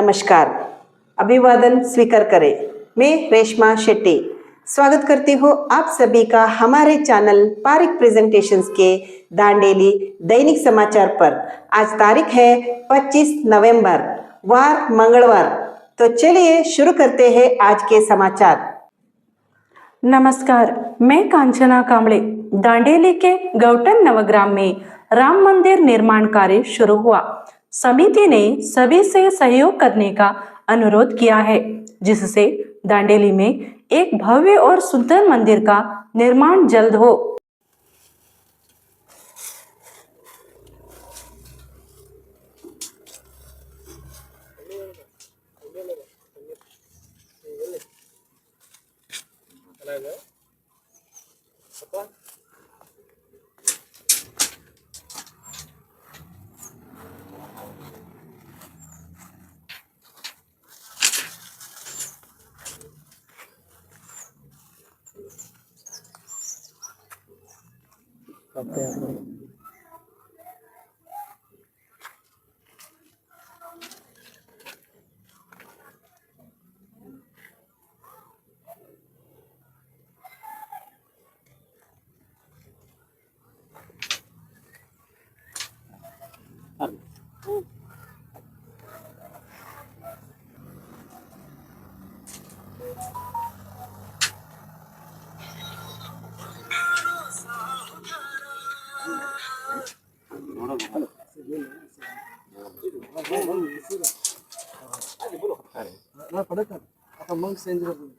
नमस्कार, अभिवादन स्वीकार करें। मैं रेशमा शेट्टी स्वागत करती हूँ आप सभी का हमारे चैनल पारिक प्रेजेंटेशंस के दांडेली दैनिक समाचार पर। आज तारीख है 25 नवंबर, वार मंगलवार। तो चलिए शुरू करते हैं आज के समाचार। नमस्कार, मैं कांचना कांबळे। दांडेली के गौटन नवग्राम में राम मंदिर निर्माण कार्य शुरू हुआ। समिति ने सभी से सहयोग करने का अनुरोध किया है, जिससे दांडेली में एक भव्य और सुंदर मंदिर का निर्माण जल्द हो।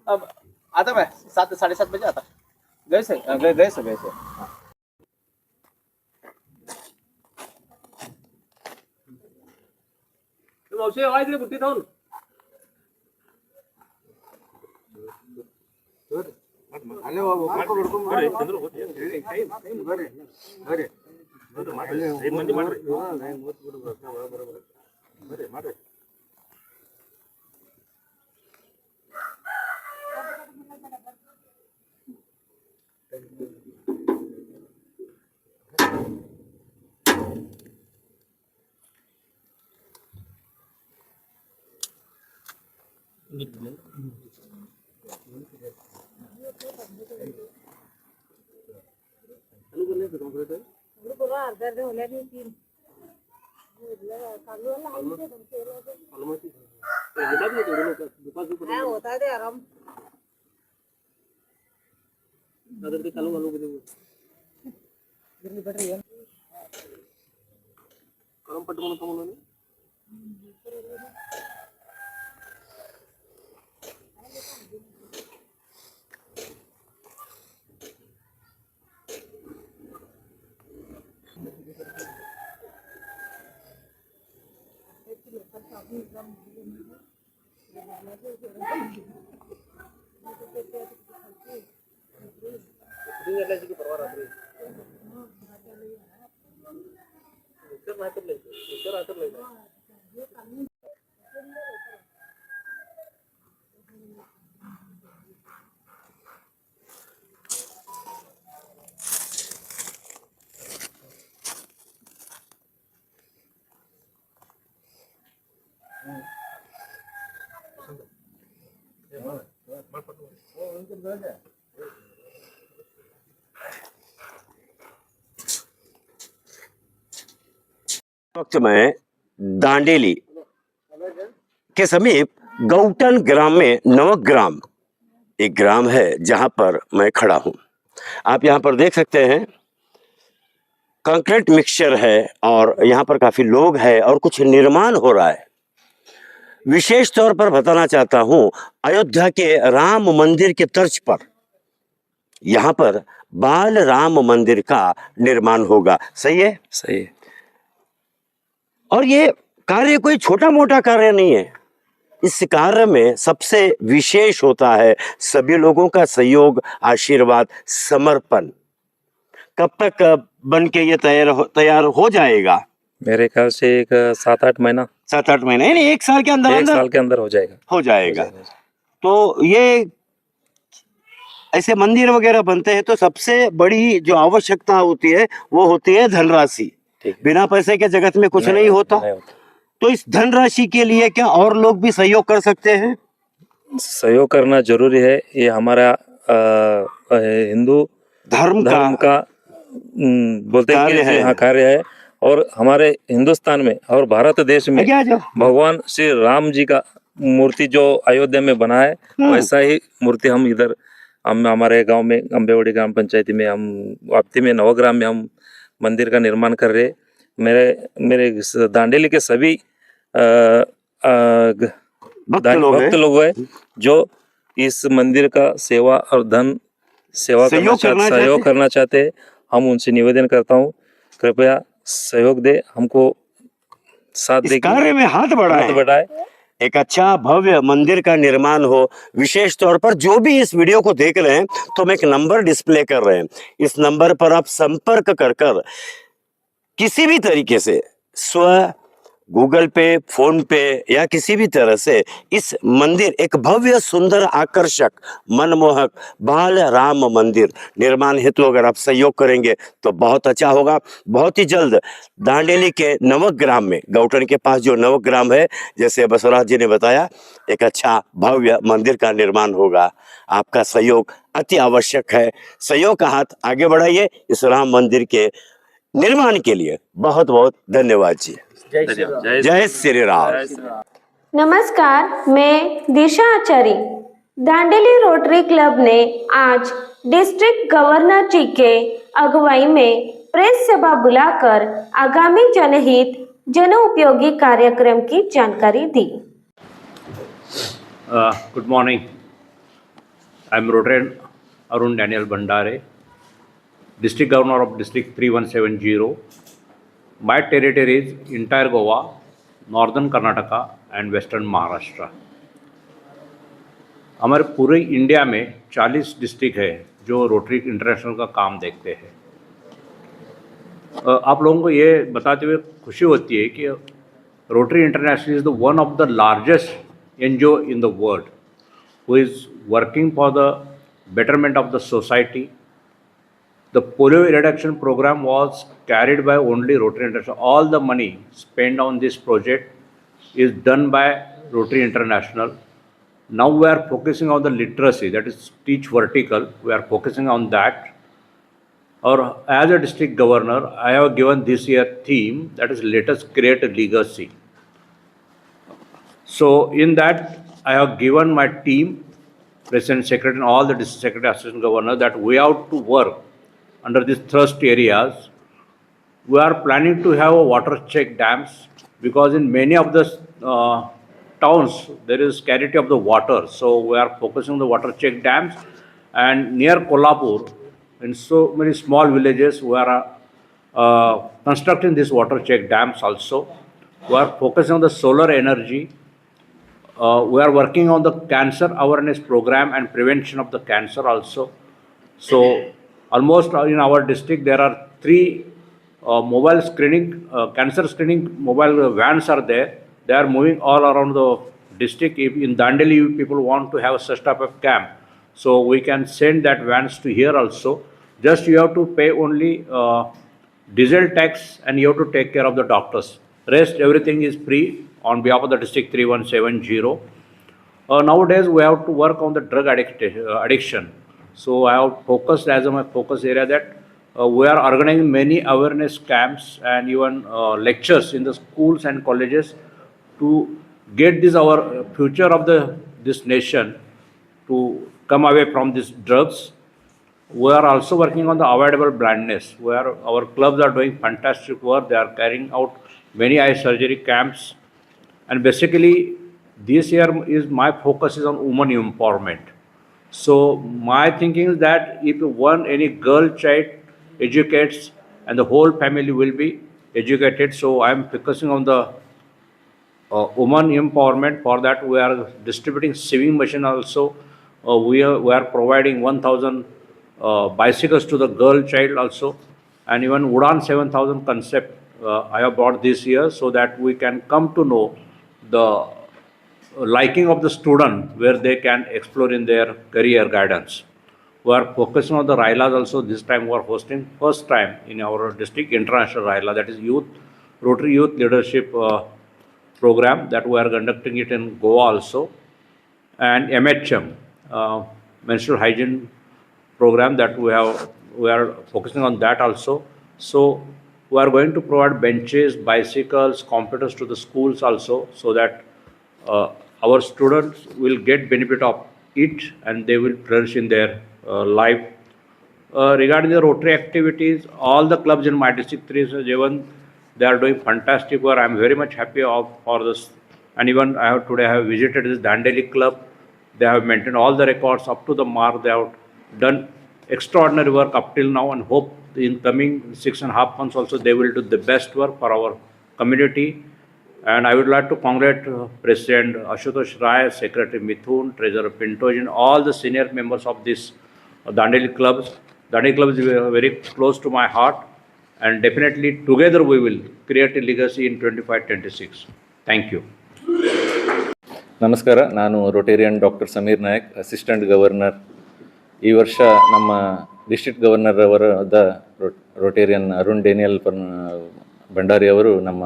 अब आता मैं 7-7:30 बजे आता गए से मावशी आवाज दिली बुट्टी थांबून आले वक्त में दांडेली के समीप गौटन ग्राम में नवग्राम एक ग्राम है जहां पर मैं खड़ा हूं। आप यहां पर देख सकते हैं कंक्रीट मिक्सचर है और यहां पर काफी लोग हैं और कुछ निर्माण हो रहा है। विशेष तौर पर बताना चाहता हूं, अयोध्या के राम मंदिर के तर्ज पर यहां पर बाल राम मंदिर का निर्माण होगा। सही है? सही है। और ये कार्य कोई छोटा मोटा कार्य नहीं है। इस कार्य में सबसे विशेष होता है सभी लोगों का सहयोग, आशीर्वाद, समर्पण। कब तक बन के ये तैयार हो जाएगा? मेरे ख्याल से एक 7-8 महीना 7-8 महीने, यानी 1 साल के अंदर एक साल के अंदर हो जाएगा। तो ये ऐसे मंदिर वगैरह बनते हैं तो सबसे बड़ी जो आवश्यकता होती है वो होती है धनराशि। बिना पैसे के जगत में कुछ नहीं होता। तो इस धनराशि के लिए क्या और लोग भी सहयोग कर सकते हैं? सहयोग करना जरूरी है। ये हमारा हिंदू धर्म धर्म का बोलते हैं कार्य कि है। हाँ कार्य है। और हमारे हिंदुस्तान में और भारत देश में आगे आ जाओ। भगवान श्री राम जी का मूर्ति जो अयोध्या में बना है, वैसा ही मूर्ति हम इधर हम हमारे गांव में अम्बेवड़ी ग्राम पंचायती में हम वापती में नवग्राम में हम मंदिर का निर्माण कर रहे। मेरे दांडेली के सभी भक्त लोग हैं जो इस मंदिर का सेवा और धन सहयोग करना चाहते हैं। हम उनसे निवेदन करता हूँ, कृपया सहयोग दे, हमको साथ दे, कार्य में हाथ बढ़ाए। एक अच्छा भव्य मंदिर का निर्माण हो। विशेष तौर पर जो भी इस वीडियो को देख रहे हैं तो हम एक नंबर डिस्प्ले कर रहे हैं, इस नंबर पर आप संपर्क कर किसी भी तरीके से गूगल पे, फोन पे या किसी भी तरह से इस मंदिर, एक भव्य सुंदर आकर्षक मनमोहक बाल राम मंदिर निर्माण हेतु अगर आप सहयोग करेंगे तो बहुत अच्छा होगा। बहुत ही जल्द दांडेली के नवग्राम में, गौटन के पास जो नवग्राम है, जैसे बसवराज जी ने बताया, एक अच्छा भव्य मंदिर का निर्माण होगा। आपका सहयोग अति आवश्यक है। सहयोग का हाथ आगे बढ़ाइए इस राम मंदिर के निर्माण के लिए। बहुत बहुत धन्यवाद जी। जय श्री राम। नमस्कार, मैं दिशा आचार्य। दांडेली रोटरी क्लब ने आज डिस्ट्रिक्ट गवर्नर जी के अगुवाई में प्रेस सभा बुलाकर आगामी जनहित जन उपयोगी कार्यक्रम की जानकारी दी। Good morning. I'm Rotarian Arun Daniel Bandare, District Governor of District 3170. My territory is entire Goa, Northern Karnataka and Western Maharashtra. हमारे पूरे इंडिया में 40 डिस्ट्रिक्ट है जो रोटरी इंटरनेशनल का काम देखते हैं। आप लोगों को ये बताते हुए खुशी होती है कि rotary international is the one of the largest NGO in the world who is working for the betterment of the society. The polio eradication program was carried by only Rotary International. All the money spent on this project is done by Rotary International. Now we are focusing on the literacy, that is teach vertical. We are focusing on that. Or as a district governor, I have given this year theme, that is let us create a legacy. So in that, I have given my team, President Secretary and all the district secretary, assistant governor, that we have to work under these thrust areas. We are planning to have a water check dams because in many of the towns there is scarcity of the water. So we are focusing on the water check dams, and near Kolhapur, in so many small villages, we are constructing these water check dams also. We are focusing on the solar energy. We are working on the cancer awareness program and prevention of the cancer also. So almost in our district there are 3 mobile screening, cancer screening mobile vans are there. They are moving all around the district. If in Dandeli people want to have such type of camp, so we can send that vans to here also. Just you have to pay only diesel tax and you have to take care of the doctors. Rest everything is free on behalf of the district 3170. Nowadays we have to work on the drug addiction. So I have focused as my focus area that we are organizing many awareness camps and even lectures in the schools and colleges to get this our future of this nation to come away from these drugs. We are also working on the avoidable blindness, where our clubs are doing fantastic work. They are carrying out many eye surgery camps. And basically, this year is my focus is on women empowerment. So my thinking is that if any girl child educates, and the whole family will be educated. So I am focusing on the women empowerment. For that, we are distributing sewing machine also. We are providing 1,000 bicycles to the girl child also, and even Udan 7,000 concept I have brought this year, so that we can come to know the liking of the student where they can explore in their career guidance. We are focusing on the Railas also. This time we are hosting first time in our district international Raila, that is youth, Rotary Youth Leadership program that we are conducting it in Goa also, and MHM, menstrual hygiene program that we are focusing on that also. So we are going to provide benches, bicycles, computers to the schools also, so that our students will get benefit of it and they will flourish in their life. Regarding the Rotary activities, all the clubs in my district 3-7, they are doing fantastic work. I am very much happy for this. And even today I have visited this Dandeli club. They have maintained all the records up to the mark. They have done extraordinary work up till now, and hope in coming 6.5 months also they will do the best work for our community. And I would like to congratulate President Ashutosh Rai, Secretary Mithun, Treasurer Pinto, and all the senior members of this Dandeli clubs. Dandeli club is very close to my heart, and definitely together we will create a legacy in 25-26. Thank you. ನಮಸ್ಕಾರ, ನಾನು Rotarian doctor Sameer Nayak, assistant governor. ಈ ವರ್ಷ ನಮ್ಮ district governor ಅವರಾದ Rotarian Arun Daniel Bhandari ಅವರು ನಮ್ಮ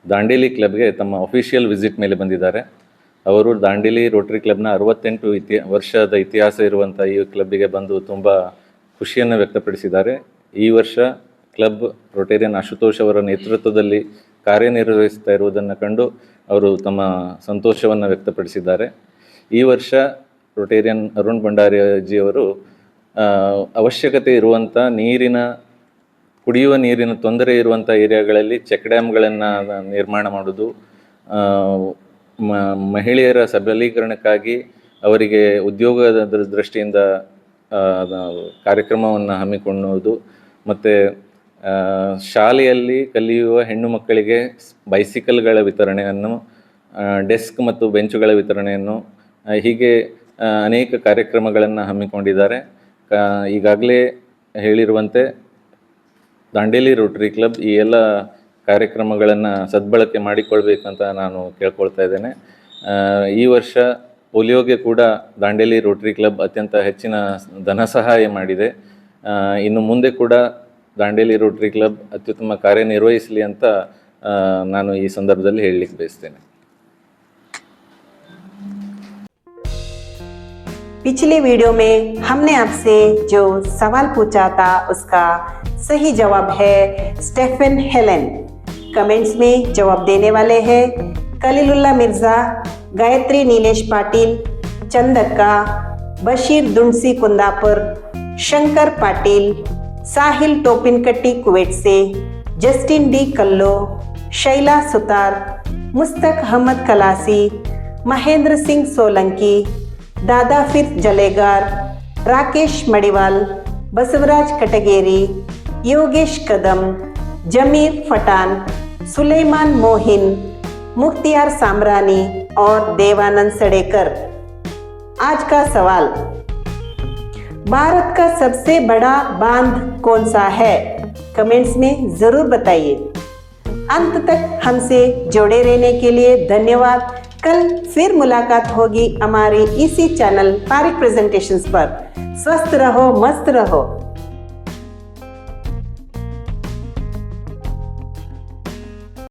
ದಾಂಡೇಲಿ ಕ್ಲಬ್ಗೆ ತಮ್ಮ official visit ಮೇಲೆ ಬಂದಿದ್ದಾರೆ. ಅವರು ದಾಂಡೇಲಿ ರೋಟರಿ ಕ್ಲಬ್ನ 68 ವರ್ಷದ ಇತಿಹಾಸ ಇರುವಂಥ ಈ ಕ್ಲಬ್ಬಿಗೆ ಬಂದು ತುಂಬ ಖುಷಿಯನ್ನು ವ್ಯಕ್ತಪಡಿಸಿದ್ದಾರೆ. ಈ ವರ್ಷ ಕ್ಲಬ್ ರೋಟೇರಿಯನ್ ಆಶುತೋಷ್ ಅವರ ನೇತೃತ್ವದಲ್ಲಿ ಕಾರ್ಯನಿರ್ವಹಿಸ್ತಾ ಇರುವುದನ್ನು ಕಂಡು ಅವರು ತಮ್ಮ ಸಂತೋಷವನ್ನು ವ್ಯಕ್ತಪಡಿಸಿದ್ದಾರೆ. ಈ ವರ್ಷ ರೋಟೇರಿಯನ್ ಅರುಣ್ ಭಂಡಾರಿಜಿಯವರು ಅವಶ್ಯಕತೆ ಇರುವಂಥ ಕುಡಿಯುವ ನೀರಿನ ತೊಂದರೆ ಇರುವಂಥ ಏರಿಯಾಗಳಲ್ಲಿ ಚೆಕ್ ಡ್ಯಾಮ್ಗಳನ್ನು ನಿರ್ಮಾಣ ಮಾಡೋದು, ಮಹಿಳೆಯರ ಸಬಲೀಕರಣಕ್ಕಾಗಿ ಅವರಿಗೆ ಉದ್ಯೋಗದ ದೃಷ್ಟಿಯಿಂದ ಕಾರ್ಯಕ್ರಮವನ್ನು ಹಮ್ಮಿಕೊಳ್ಳುವುದು, ಮತ್ತು ಶಾಲೆಯಲ್ಲಿ ಕಲಿಯುವ ಹೆಣ್ಣು ಮಕ್ಕಳಿಗೆ ಬೈಸಿಕಲ್ಗಳ ವಿತರಣೆಯನ್ನು, ಡೆಸ್ಕ್ ಮತ್ತು ಬೆಂಚುಗಳ ವಿತರಣೆಯನ್ನು, ಹೀಗೆ ಅನೇಕ ಕಾರ್ಯಕ್ರಮಗಳನ್ನು ಹಮ್ಮಿಕೊಂಡಿದ್ದಾರೆ. ಈಗಾಗಲೇ ಹೇಳಿರುವಂತೆ ದಾಂಡೇಲಿ ರೋಟರಿ ಕ್ಲಬ್ ಈ ಎಲ್ಲ ಕಾರ್ಯಕ್ರಮಗಳನ್ನು ಸದ್ಬಳಕೆ ಮಾಡಿಕೊಳ್ಬೇಕಂತ ನಾನು ಕೇಳ್ಕೊಳ್ತಾ ಇದ್ದೇನೆ. ಈ ವರ್ಷ ಪೋಲಿಯೋಗೆ ಕೂಡ ದಾಂಡೇಲಿ ರೋಟರಿ ಕ್ಲಬ್ ಅತ್ಯಂತ ಹೆಚ್ಚಿನ ಧನ ಸಹಾಯ ಮಾಡಿದೆ. ಇನ್ನು ಮುಂದೆ ಕೂಡ ದಾಂಡೇಲಿ ರೋಟರಿ ಕ್ಲಬ್ ಅತ್ಯುತ್ತಮ ಕಾರ್ಯನಿರ್ವಹಿಸಲಿ ಅಂತ ನಾನು ಈ ಸಂದರ್ಭದಲ್ಲಿ ಹೇಳಲಿಕ್ಕೆ ಬಯಸ್ತೇನೆ. पिछले वीडियो में हमने आपसे जो सवाल पूछा था उसका सही जवाब है स्टेफन हेलेन. कमेंट्स में जवाब देने वाले हैं कलीलुल्ला मिर्जा, गायत्री नीलेश पाटिल, चंदक्का, बशीर दुंसी कुंदापुर, शंकर पाटिल, साहिल टोपिनकट्टी कुवैत से, जस्टिन डी कल्लो, शैला सुतार, मुस्तक अहमद कलासी, महेंद्र सिंह सोलंकी, दादा फिर जलेगार, राकेश मडिवाल, बसवराज कटगेरी, योगेश कदम, जमीर फटान, सुलेमान मोहिन, मुख्तियार सामरानी और देवानंद सड़ेकर. आज का सवाल, भारत का सबसे बड़ा बांध कौन सा है? कमेंट्स में जरूर बताइए. अंत तक हमसे जुड़े रहने के लिए धन्यवाद. कल फिर मुलाकात होगी हमारे इसी चैनल पारिक प्रेजेंटेशंस पर. स्वस्थ रहो, मस्त रहो.